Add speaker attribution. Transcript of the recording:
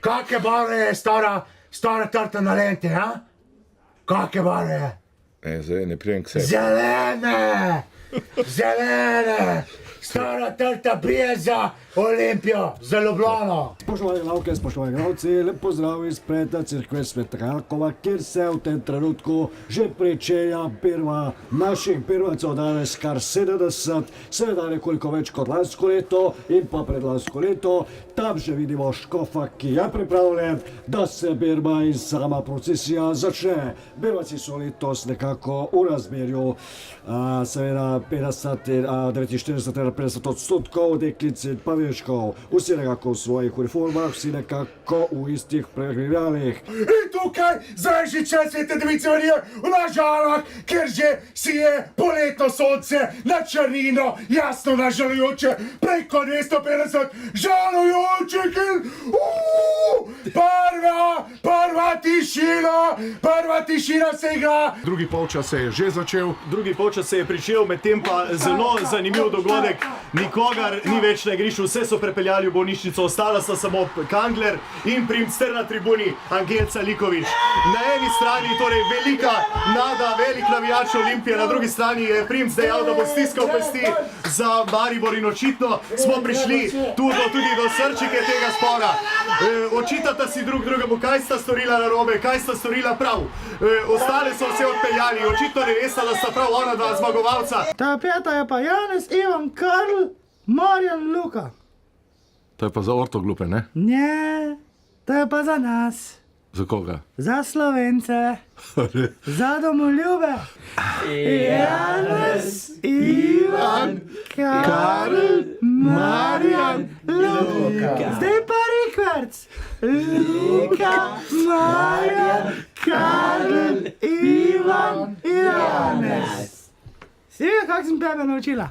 Speaker 1: Kakve barve je stara trta na lenti, a? Kakve barve je?
Speaker 2: Zdaj ne prijem k sebi.
Speaker 1: Zelene! Stara trta bije za Olimpijo, za Ljubljano.
Speaker 3: Spoštovane glavke, spoštovani glavci, lep pozdrav iz Preta Cerkve Sveta Jakova, kjer se v tem trenutku že pričenja prva naših prvencev, danes kar 70, seveda nekoliko več kot lansko leto in pa predlansko leto. Tam že vidimo škofa, ki je pripravljen, da se berba in sama procesija začne. Berbaci so letos nekako v razmerju, seveda 49-50%, deklic in pa dečkov. Vsi nekako v svojih uniformah, vsi nekako v istih pregledalih.
Speaker 1: In tukaj zdaj že čas Svete Device Marije v Lažanah, kjer že sije poletno sonce na črnino, jasno nažalujoče, preko 250 žalujočih in prva tišina se igra.
Speaker 4: Drugi polčas se je že začel.
Speaker 5: Drugi polčas se je pričel, medtem pa zelo zanimiv dogodek. Nikogar ni več na igrišču, vse so prepeljali v bolnišnico, ostala sta samo Kangler in Primc ter na tribuni Angelca Likovič. Na eni strani torej velika nada, velik navijač Olimpije, na drugi strani je Primc dejal, da bo stiskal pesti za Maribor in očitno smo prišli tudi do srčike tega spora. Očitata si drug drugemu, kaj sta storila narobe, kaj sta storila prav. Ostale so se odpeljali, očitno ne vesta, da sta prav ona dva zmagovalca.
Speaker 6: Ta peta je pa Janez, Ivan, Karl, Marjan, Luka.
Speaker 4: To je pa za ortoglupe, ne?
Speaker 6: Ne, to je pa za nas.
Speaker 4: Za koga?
Speaker 6: Za Slovence. Za domoljube. Janez, Ivan, Karl, Marjan, Luka. Zdaj pa rikverc. Luka, Marjan, Karl, Ivan, Janez. Si vidi, kako sem tebe naučila?